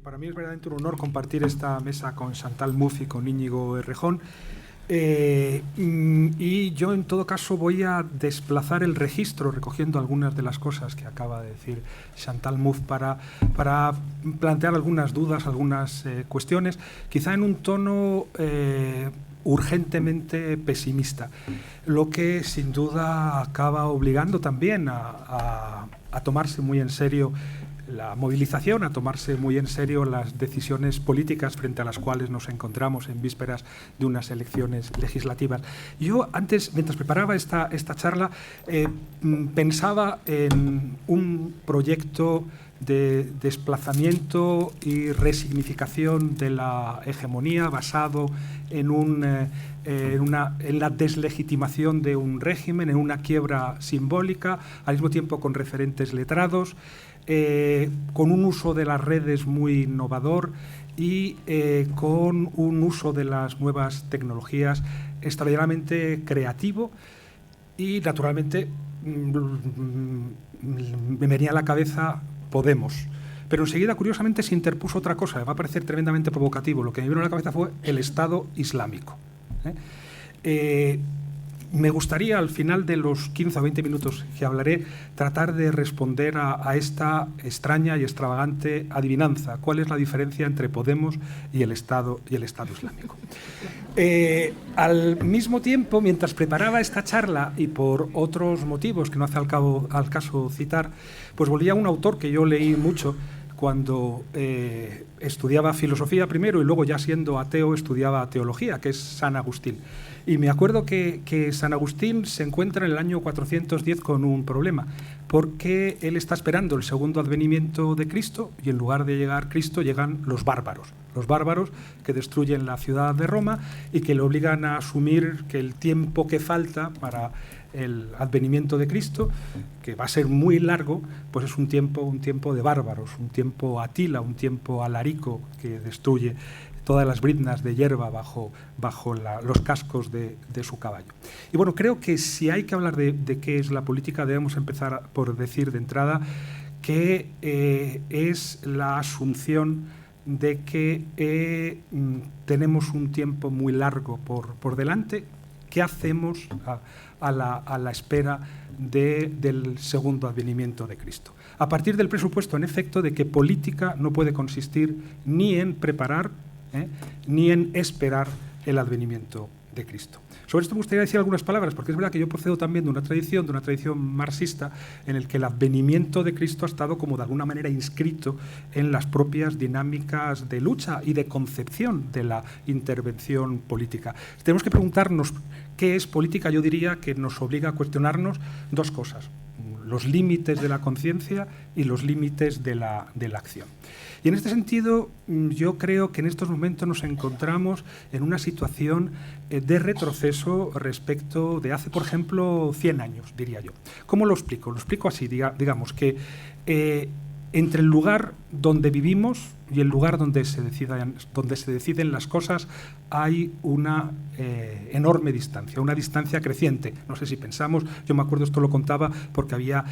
para mí es verdaderamente un honor compartir esta mesa con Chantal Mouffe y con Íñigo Errejón. Y yo, en todo caso, voy a desplazar el registro recogiendo algunas de las cosas que acaba de decir Chantal Mouffe para plantear algunas dudas, algunas cuestiones, quizá en un tono urgentemente pesimista, lo que sin duda acaba obligando también a tomarse muy en serio la movilización, a tomarse muy en serio las decisiones políticas frente a las cuales nos encontramos en vísperas de unas elecciones legislativas. Yo antes, mientras preparaba esta charla, pensaba en un proyecto de desplazamiento y resignificación de la hegemonía basado en la deslegitimación de un régimen, en una quiebra simbólica, al mismo tiempo con referentes letrados, con un uso de las redes muy innovador y con un uso de las nuevas tecnologías extraordinariamente creativo. Y naturalmente me venía a la cabeza Podemos. Pero enseguida, curiosamente, se interpuso otra cosa, me va a parecer tremendamente provocativo. Lo que me vino a la cabeza fue el Estado Islámico. Me gustaría, al final de los 15 o 20 minutos que hablaré, tratar de responder a esta extraña y extravagante adivinanza. ¿Cuál es la diferencia entre Podemos y el Estado Islámico? Al mismo tiempo, mientras preparaba esta charla, y por otros motivos que no hace al caso citar, pues volví a un autor que yo leí mucho cuando estudiaba filosofía primero y luego, ya siendo ateo, estudiaba teología, que es San Agustín. Y me acuerdo que San Agustín se encuentra en el año 410 con un problema, porque él está esperando el segundo advenimiento de Cristo y en lugar de llegar Cristo llegan los bárbaros que destruyen la ciudad de Roma y que le obligan a asumir que el tiempo que falta para el advenimiento de Cristo, que va a ser muy largo, pues es un tiempo de bárbaros, un tiempo Atila, un tiempo Alarico, que destruye todas las briznas de hierba bajo los cascos de su caballo. Y bueno, creo que si hay que hablar de qué es la política, debemos empezar por decir de entrada que es la asunción de que tenemos un tiempo muy largo por delante. ¿Qué hacemos a la espera del segundo advenimiento de Cristo? A partir del presupuesto, en efecto, de que política no puede consistir ni en preparar ni en esperar el advenimiento de Cristo. Sobre esto me gustaría decir algunas palabras, porque es verdad que yo procedo también de una tradición marxista en el que el advenimiento de Cristo ha estado como de alguna manera inscrito en las propias dinámicas de lucha y de concepción de la intervención política. Si tenemos que preguntarnos qué es política, yo diría que nos obliga a cuestionarnos dos cosas: los límites de la conciencia y los límites de la acción. Y en este sentido, yo creo que en estos momentos nos encontramos en una situación de retroceso respecto de hace, por ejemplo, 100 años, diría yo. ¿Cómo lo explico? Lo explico así, digamos que entre el lugar donde vivimos y el lugar donde se deciden las cosas hay una enorme distancia, una distancia creciente. No sé si pensamos, yo me acuerdo, esto lo contaba porque había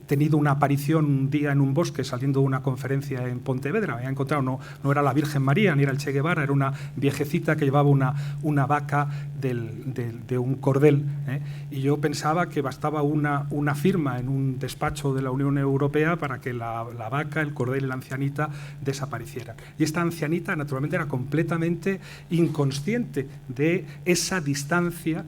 tenido una aparición un día en un bosque saliendo de una conferencia en Pontevedra. Me había encontrado, no era la Virgen María ni era el Che Guevara, era una viejecita que llevaba una vaca de un cordel, y yo pensaba que bastaba una firma en un despacho de la Unión Europea para que la vaca, el cordel y la ancianita desaparecieran. Y esta ancianita, naturalmente, era completamente inconsciente de esa distancia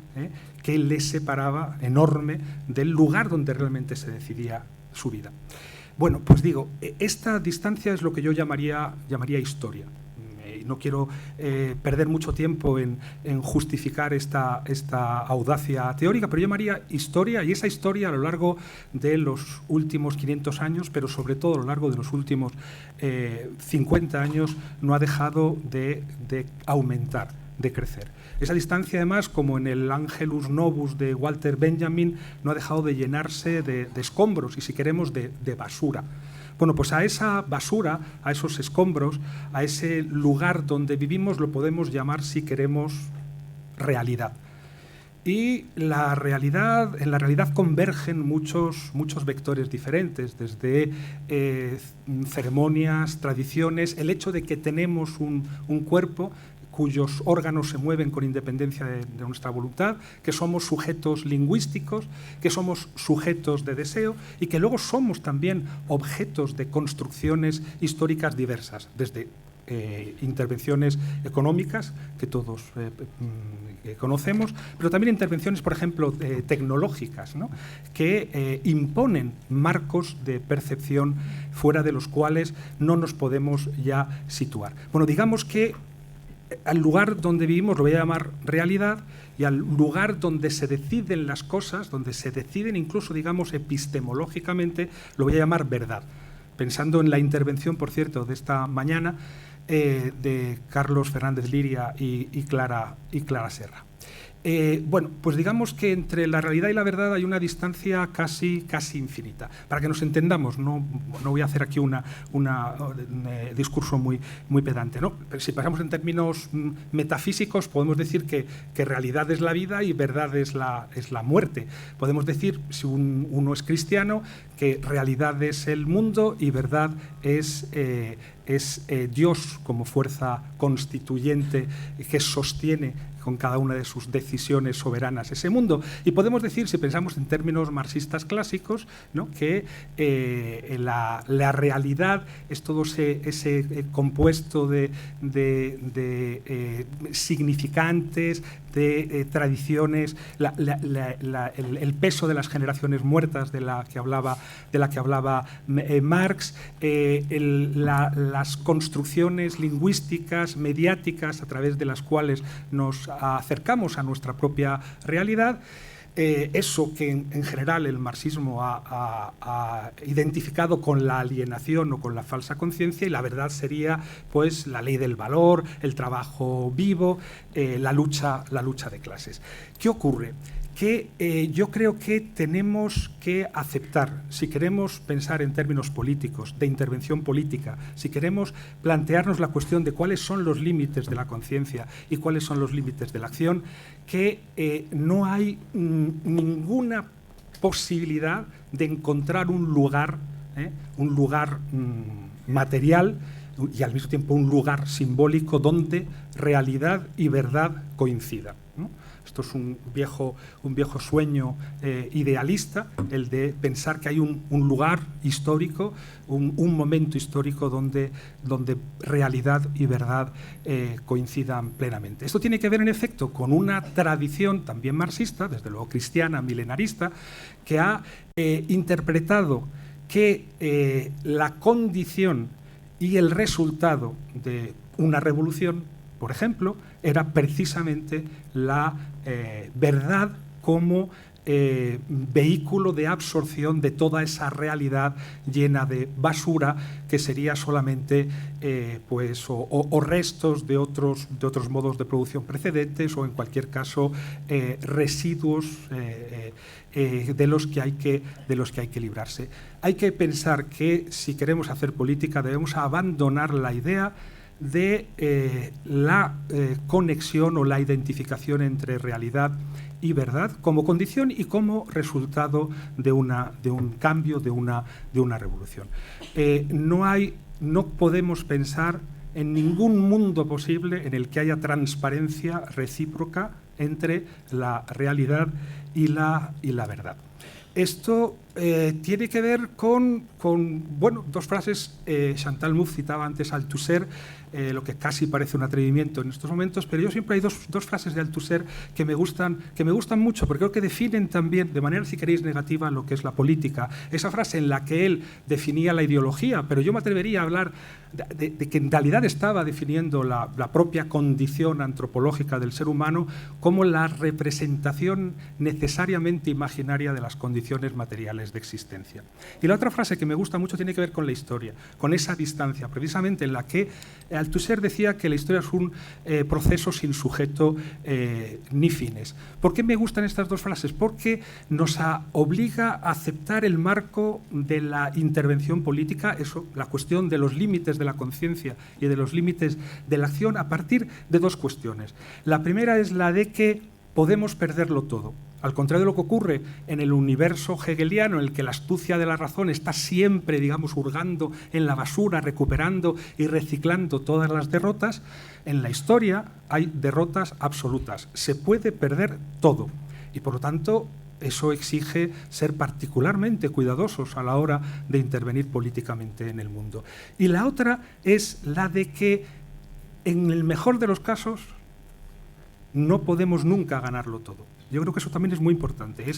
que le separaba enorme del lugar donde realmente se decidía su vida. Bueno, pues digo, esta distancia es lo que yo llamaría historia. No quiero perder mucho tiempo en justificar esta audacia teórica, pero yo llamaría historia, y esa historia a lo largo de los últimos 500 años, pero sobre todo a lo largo de los últimos 50 años, no ha dejado de aumentar, de crecer. Esa distancia, además, como en el Angelus Novus de Walter Benjamin, no ha dejado de llenarse de escombros y, si queremos, de basura. Bueno, pues a esa basura, a esos escombros, a ese lugar donde vivimos, lo podemos llamar, si queremos, realidad. Y en la realidad convergen muchos vectores diferentes, desde ceremonias, tradiciones, el hecho de que tenemos un cuerpo cuyos órganos se mueven con independencia de nuestra voluntad, que somos sujetos lingüísticos, que somos sujetos de deseo y que luego somos también objetos de construcciones históricas diversas, desde intervenciones económicas que todos conocemos, pero también intervenciones, por ejemplo, tecnológicas, ¿no?, que imponen marcos de percepción fuera de los cuales no nos podemos ya situar. Bueno, digamos que al lugar donde vivimos lo voy a llamar realidad, y al lugar donde se deciden las cosas, donde se deciden incluso, digamos, epistemológicamente, lo voy a llamar verdad. Pensando en la intervención, por cierto, de esta mañana, de Carlos Fernández Liria y Clara Serra. Bueno, pues digamos que entre la realidad y la verdad hay una distancia casi infinita. Para que nos entendamos, no voy a hacer aquí un discurso muy pedante, ¿no? Pero si pasamos en términos metafísicos, podemos decir que realidad es la vida y verdad es la muerte. Podemos decir, si uno es cristiano, que realidad es el mundo y verdad es Dios como fuerza constituyente que sostiene con cada una de sus decisiones soberanas ese mundo. Y podemos decir, si pensamos en términos marxistas clásicos, ¿no?, que la realidad es todo ese compuesto de significantes, de tradiciones, el peso de las generaciones muertas de la que hablaba Marx, las construcciones lingüísticas, mediáticas, a través de las cuales nos acercamos a nuestra propia realidad. Eso que en general el marxismo ha identificado con la alienación o con la falsa conciencia, y la verdad sería pues la ley del valor, el trabajo vivo, la lucha de clases. ¿Qué ocurre? Que yo creo que tenemos que aceptar, si queremos pensar en términos políticos, de intervención política, si queremos plantearnos la cuestión de cuáles son los límites de la conciencia y cuáles son los límites de la acción, que no hay ninguna posibilidad de encontrar un lugar material y al mismo tiempo un lugar simbólico donde realidad y verdad coincidan, ¿no? Esto es un viejo sueño idealista, el de pensar que hay un lugar histórico, un momento histórico donde realidad y verdad coincidan plenamente. Esto tiene que ver, en efecto, con una tradición también marxista, desde luego cristiana, milenarista, que ha interpretado que la condición y el resultado de una revolución, por ejemplo, era precisamente la verdad como vehículo de absorción de toda esa realidad llena de basura que sería solamente o restos de otros modos de producción precedentes, o en cualquier caso residuos de los que hay que librarse. Hay que pensar que si queremos hacer política debemos abandonar la idea de la conexión o la identificación entre realidad y verdad como condición y como resultado de un cambio, de una revolución. No podemos pensar en ningún mundo posible en el que haya transparencia recíproca entre la realidad y la verdad. Esto tiene que ver con dos frases. Chantal Mouffe citaba antes a Althusser, lo que casi parece un atrevimiento en estos momentos, pero yo siempre hay dos frases de Althusser que me gustan mucho, porque creo que definen también, de manera, si queréis, negativa, lo que es la política. Esa frase en la que él definía la ideología, pero yo me atrevería a hablar de que en realidad estaba definiendo la propia condición antropológica del ser humano como la representación necesariamente imaginaria de las condiciones materiales de existencia. Y la otra frase que me gusta mucho tiene que ver con la historia, con esa distancia, precisamente en la que Althusser decía que la historia es un proceso sin sujeto ni fines. ¿Por qué me gustan estas dos frases? Porque nos obliga a aceptar el marco de la intervención política, la cuestión de los límites de la conciencia y de los límites de la acción, a partir de dos cuestiones. La primera es la de que podemos perderlo todo. Al contrario de lo que ocurre en el universo hegeliano, en el que la astucia de la razón está siempre, digamos, hurgando en la basura, recuperando y reciclando todas las derrotas, en la historia hay derrotas absolutas. Se puede perder todo y, por lo tanto, eso exige ser particularmente cuidadosos a la hora de intervenir políticamente en el mundo. Y la otra es la de que, en el mejor de los casos, no podemos nunca ganarlo todo. Yo creo que eso también es muy importante. La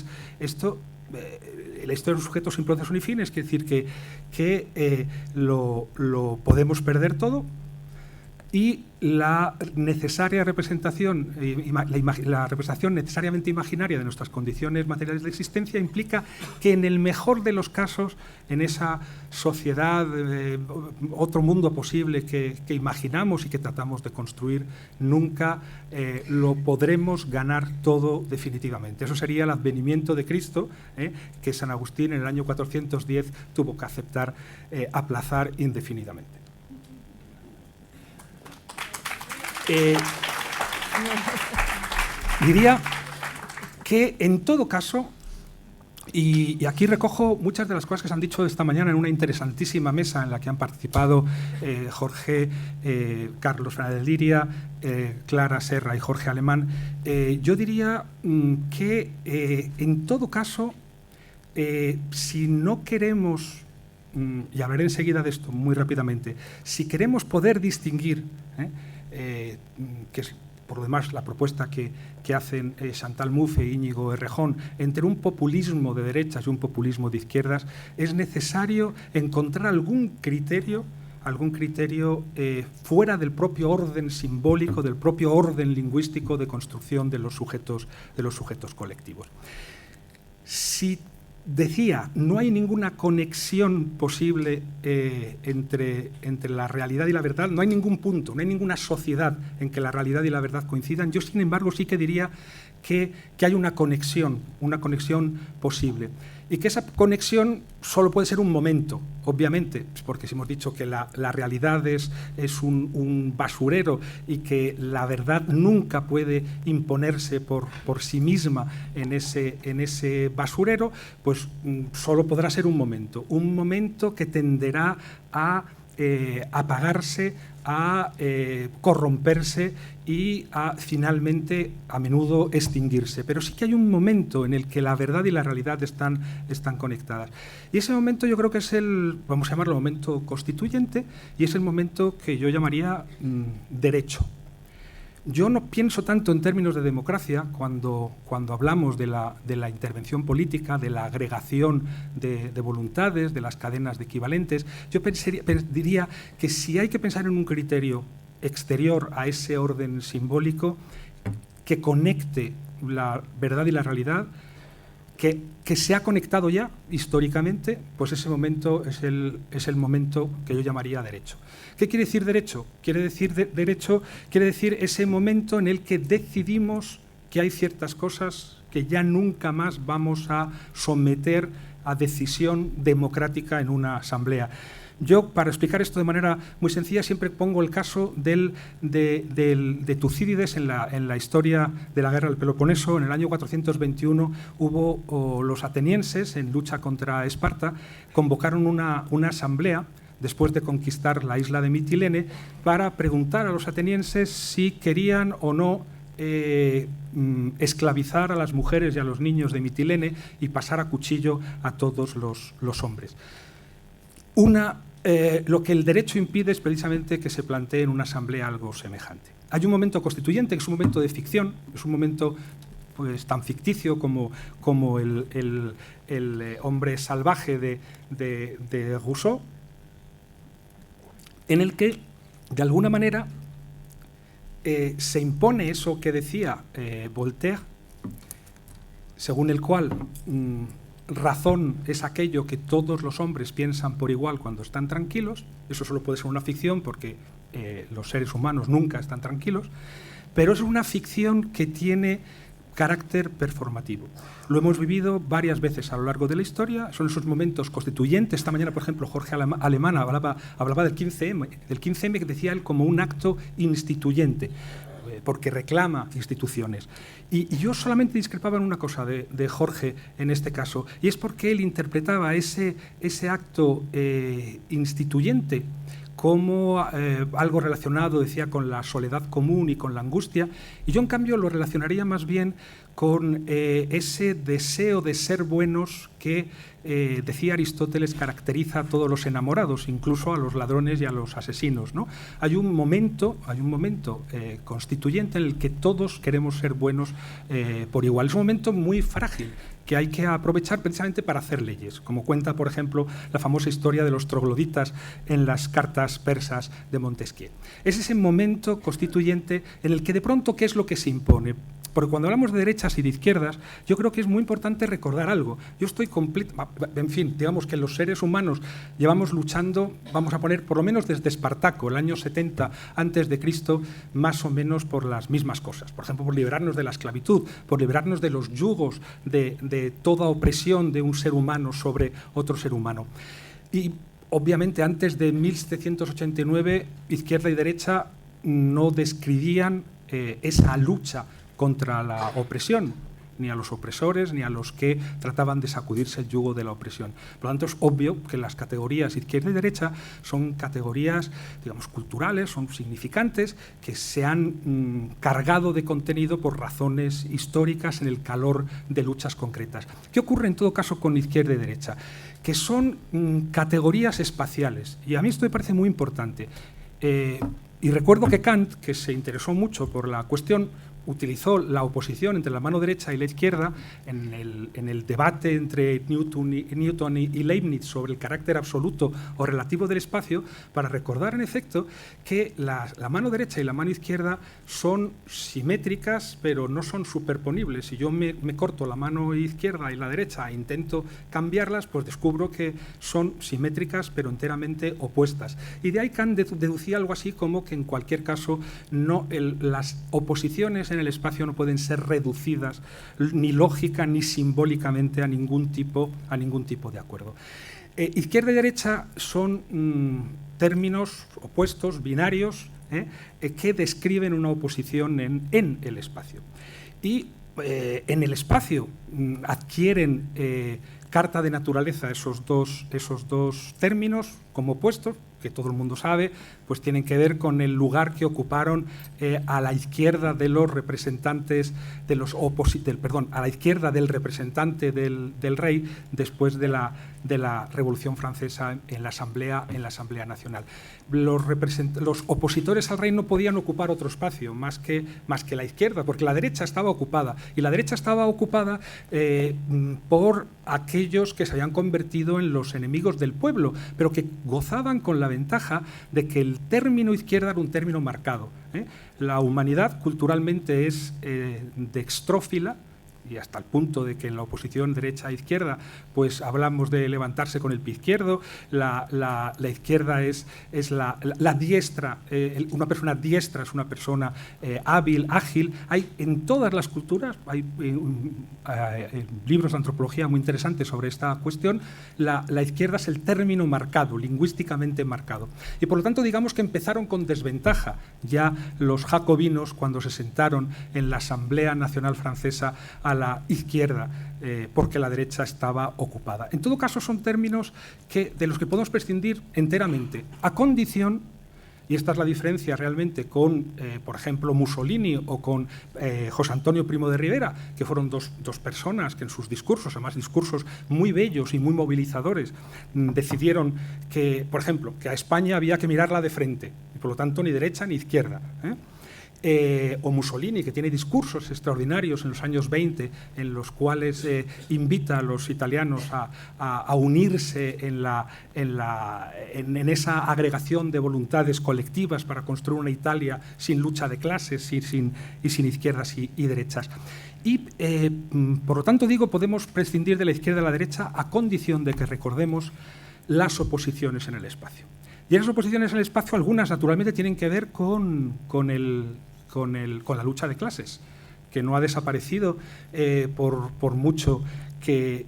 historia de los sujetos sin proceso ni fin, es decir, que lo podemos perder todo, y la necesaria representación, la representación necesariamente imaginaria de nuestras condiciones materiales de existencia implica que, en el mejor de los casos, en esa sociedad, otro mundo posible que imaginamos y que tratamos de construir, nunca lo podremos ganar todo definitivamente. Eso sería el advenimiento de Cristo, que San Agustín en el año 410 tuvo que aceptar, aplazar indefinidamente. Diría que, en todo caso, y aquí recojo muchas de las cosas que se han dicho esta mañana en una interesantísima mesa en la que han participado Jorge, Carlos Fernández Liria, Clara Serra y Jorge Alemán, yo diría que, en todo caso, si no queremos, y hablaré enseguida de esto muy rápidamente, si queremos poder distinguir, que es por lo demás la propuesta que hacen Chantal Mouffe e Íñigo Errejón, entre un populismo de derechas y un populismo de izquierdas, es necesario encontrar algún criterio fuera del propio orden simbólico, del propio orden lingüístico de construcción de los sujetos colectivos. Si decía, no hay ninguna conexión posible entre la realidad y la verdad, no hay ningún punto, no hay ninguna sociedad en que la realidad y la verdad coincidan. Yo, sin embargo, sí que diría que hay una conexión posible, y que esa conexión solo puede ser un momento, obviamente, porque si hemos dicho que la realidad es un basurero y que la verdad nunca puede imponerse por sí misma en ese basurero, pues solo podrá ser un momento que tenderá a apagarse, a corromperse y a finalmente, a menudo, extinguirse. Pero sí que hay un momento en el que la verdad y la realidad están conectadas. Y ese momento, yo creo que es vamos a llamarlo momento constituyente, y es el momento que yo llamaría derecho. Yo no pienso tanto en términos de democracia cuando hablamos de la intervención política, de la agregación de voluntades, de las cadenas de equivalentes. Yo diría que si hay que pensar en un criterio exterior a ese orden simbólico que conecte la verdad y la realidad, que se ha conectado ya históricamente, pues ese momento es el momento que yo llamaría derecho. ¿Qué quiere decir derecho? Quiere decir ese momento en el que decidimos que hay ciertas cosas que ya nunca más vamos a someter a decisión democrática en una asamblea. Yo, para explicar esto de manera muy sencilla, siempre pongo el caso de Tucídides en la historia de la guerra del Peloponeso. En el año 421 los atenienses, en lucha contra Esparta, convocaron una asamblea después de conquistar la isla de Mitilene, para preguntar a los atenienses si querían o no esclavizar a las mujeres y a los niños de Mitilene y pasar a cuchillo a todos los hombres. Lo que el derecho impide es precisamente que se plantee en una asamblea algo semejante. Hay un momento constituyente, que es un momento de ficción, es un momento pues tan ficticio como el hombre salvaje de Rousseau, en el que, de alguna manera, se impone eso que decía Voltaire, según el cual razón es aquello que todos los hombres piensan por igual cuando están tranquilos. Eso solo puede ser una ficción, porque los seres humanos nunca están tranquilos, pero es una ficción que tiene carácter performativo. Lo hemos vivido varias veces a lo largo de la historia, son esos momentos constituyentes. Esta mañana, por ejemplo, Jorge Alemán hablaba del 15M, que decía él como un acto instituyente. porque reclama instituciones. Y yo solamente discrepaba en una cosa de Jorge en este caso, y es porque él interpretaba ese acto instituyente como algo relacionado, decía, con la soledad común y con la angustia, y yo en cambio lo relacionaría más bien con ese deseo de ser buenos que, decía Aristóteles, caracteriza a todos los enamorados, incluso a los ladrones y a los asesinos, ¿no? Hay un momento constituyente en el que todos queremos ser buenos por igual. Es un momento muy frágil, que hay que aprovechar precisamente para hacer leyes, como cuenta, por ejemplo, la famosa historia de los trogloditas en las cartas persas de Montesquieu. Es ese momento constituyente en el que de pronto, ¿qué es lo que se impone? Porque cuando hablamos de derechas y de izquierdas, yo creo que es muy importante recordar algo. Yo estoy en fin, digamos que los seres humanos llevamos luchando, vamos a poner, por lo menos desde Espartaco, el año 70 antes de Cristo, más o menos por las mismas cosas. Por ejemplo, por liberarnos de la esclavitud, por liberarnos de los yugos, de toda opresión de un ser humano sobre otro ser humano. Y obviamente antes de 1789, izquierda y derecha no describían esa lucha contra la opresión, ni a los opresores, ni a los que trataban de sacudirse el yugo de la opresión. Por lo tanto, es obvio que las categorías izquierda y derecha son categorías, digamos, culturales, son significantes, que se han cargado de contenido por razones históricas en el calor de luchas concretas. ¿Qué ocurre en todo caso con izquierda y derecha? Que son categorías espaciales, y a mí esto me parece muy importante. Y recuerdo que Kant, que se interesó mucho por la cuestión, utilizó la oposición entre la mano derecha y la izquierda en el debate entre Newton y Leibniz sobre el carácter absoluto o relativo del espacio, para recordar en efecto que la mano derecha y la mano izquierda son simétricas, pero no son superponibles. Si yo me corto la mano izquierda y la derecha e intento cambiarlas, pues descubro que son simétricas pero enteramente opuestas. Y de ahí Kant deducía algo así como que en cualquier caso las oposiciones en el espacio no pueden ser reducidas ni lógica ni simbólicamente a ningún tipo de acuerdo. Izquierda y derecha son términos opuestos, binarios, que describen una oposición en el espacio. Y en el espacio adquieren carta de naturaleza esos dos términos como opuestos, que todo el mundo sabe, pues tienen que ver con el lugar que ocuparon a la izquierda de los representantes de los a la izquierda del representante del rey después de la Revolución Francesa en la Asamblea Nacional. Los opositores al rey no podían ocupar otro espacio más que la izquierda, porque la derecha estaba ocupada, y la derecha estaba ocupada por aquellos que se habían convertido en los enemigos del pueblo, pero que gozaban con la ventaja de que el término izquierda era un término marcado. La humanidad culturalmente es dextrófila, y hasta el punto de que en la oposición derecha-izquierda pues hablamos de levantarse con el pie izquierdo. La izquierda es la diestra, una persona diestra es una persona hábil, ágil. Hay en todas las culturas, hay libros de antropología muy interesantes sobre esta cuestión. La izquierda es el término marcado, lingüísticamente marcado. Y por lo tanto digamos que empezaron con desventaja ya los jacobinos cuando se sentaron en la Asamblea Nacional Francesa a la izquierda, porque la derecha estaba ocupada. En todo caso, son términos de los que podemos prescindir enteramente, a condición, y esta es la diferencia realmente con, por ejemplo, Mussolini o con José Antonio Primo de Rivera, que fueron dos personas que en sus discursos, además discursos muy bellos y muy movilizadores, decidieron que, por ejemplo, que a España había que mirarla de frente, y por lo tanto ni derecha ni izquierda, o Mussolini, que tiene discursos extraordinarios en los años 20 en los cuales invita a los italianos a unirse en esa agregación de voluntades colectivas para construir una Italia sin lucha de clases y sin izquierdas y derechas. Y, por lo tanto, digo, podemos prescindir de la izquierda y la derecha a condición de que recordemos las oposiciones en el espacio. Y esas oposiciones en el espacio, algunas naturalmente tienen que ver con la lucha de clases, que no ha desaparecido por mucho que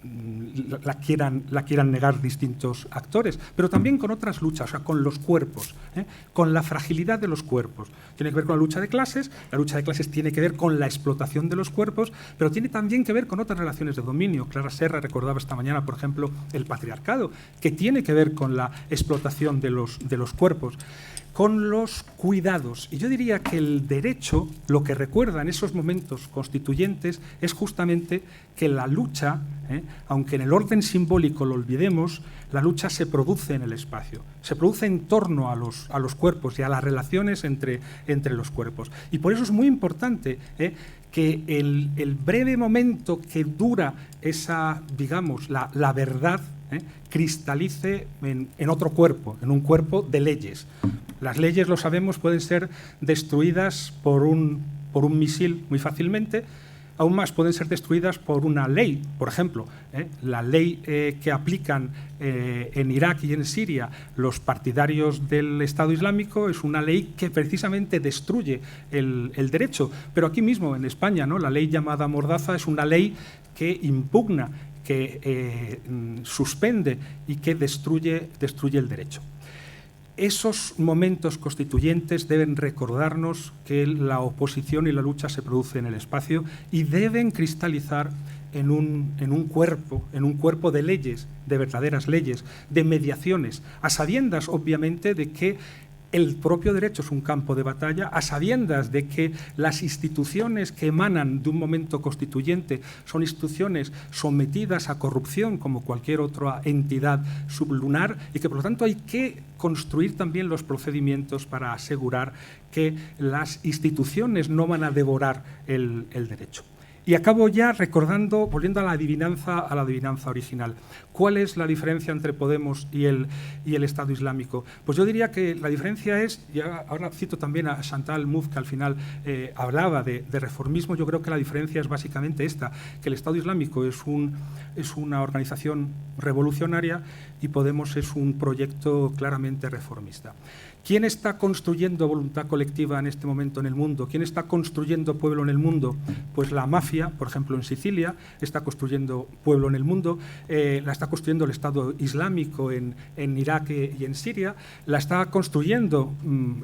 la quieran negar distintos actores, pero también con otras luchas, o sea, con los cuerpos, con la fragilidad de los cuerpos. Tiene que ver con la lucha de clases tiene que ver con la explotación de los cuerpos, pero tiene también que ver con otras relaciones de dominio. Clara Serra recordaba esta mañana, por ejemplo, el patriarcado, que tiene que ver con la explotación de los cuerpos, con los cuidados. Y yo diría que el derecho, lo que recuerda en esos momentos constituyentes, es justamente que la lucha, aunque en el orden simbólico lo olvidemos, la lucha se produce en el espacio, se produce en torno a los cuerpos y a las relaciones entre los cuerpos. Y por eso es muy importante que el breve momento que dura esa, digamos, la verdad, cristalice en otro cuerpo, en un cuerpo de leyes. Las leyes, lo sabemos, pueden ser destruidas por un misil muy fácilmente. Aún más, pueden ser destruidas por una ley. Por ejemplo, la ley que aplican en Irak y en Siria los partidarios del Estado Islámico es una ley que precisamente destruye el derecho. Pero aquí mismo, en España, ¿no?, la ley llamada Mordaza es una ley que impugna, que suspende y que destruye el derecho. Esos momentos constituyentes deben recordarnos que la oposición y la lucha se produce en el espacio y deben cristalizar en un cuerpo de leyes, de verdaderas leyes, de mediaciones, a sabiendas, obviamente, de que el propio derecho es un campo de batalla, a sabiendas de que las instituciones que emanan de un momento constituyente son instituciones sometidas a corrupción como cualquier otra entidad sublunar y que por lo tanto hay que construir también los procedimientos para asegurar que las instituciones no van a devorar el derecho. Y acabo ya recordando, volviendo a la adivinanza original. ¿Cuál es la diferencia entre Podemos y el Estado Islámico? Pues yo diría que la diferencia es, y ahora cito también a Chantal Mouffe, que al final hablaba de reformismo. Yo creo que la diferencia es básicamente esta, que el Estado Islámico es una organización revolucionaria y Podemos es un proyecto claramente reformista. ¿Quién está construyendo voluntad colectiva en este momento en el mundo? ¿Quién está construyendo pueblo en el mundo? Pues la mafia, por ejemplo, en Sicilia, está construyendo pueblo en el mundo, la está construyendo el Estado Islámico en Irak y en Siria, la está construyendo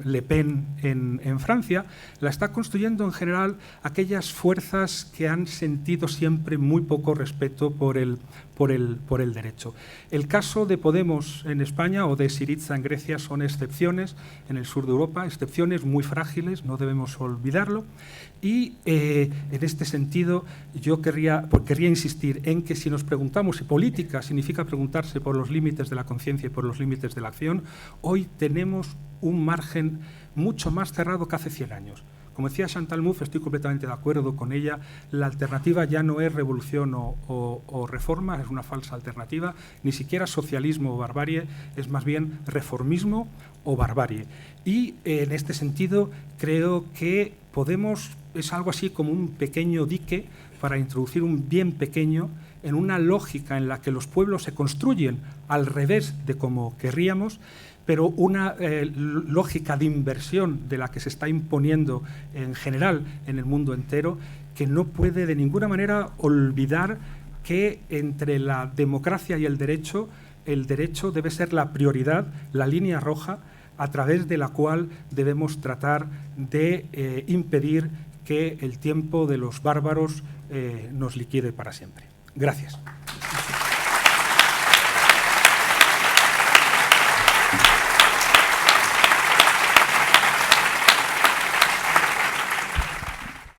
Le Pen en Francia, la está construyendo en general aquellas fuerzas que han sentido siempre muy poco respeto por el derecho. El caso de Podemos en España o de Syriza en Grecia son excepciones en el sur de Europa, excepciones muy frágiles, no debemos olvidarlo. Y en este sentido yo querría insistir en que si nos preguntamos si política significa preguntarse por los límites de la conciencia y por los límites de la acción, hoy tenemos un margen mucho más cerrado que hace 100 años. Como decía Chantal Mouffe, estoy completamente de acuerdo con ella, la alternativa ya no es revolución o reforma, es una falsa alternativa, ni siquiera socialismo o barbarie, es más bien reformismo o barbarie. Y en este sentido creo que Podemos es algo así como un pequeño dique para introducir un bien pequeño en una lógica en la que los pueblos se construyen al revés de como querríamos, pero una lógica de inversión de la que se está imponiendo en general en el mundo entero, que no puede de ninguna manera olvidar que entre la democracia y el derecho debe ser la prioridad, la línea roja, a través de la cual debemos tratar de impedir que el tiempo de los bárbaros nos liquide para siempre. Gracias.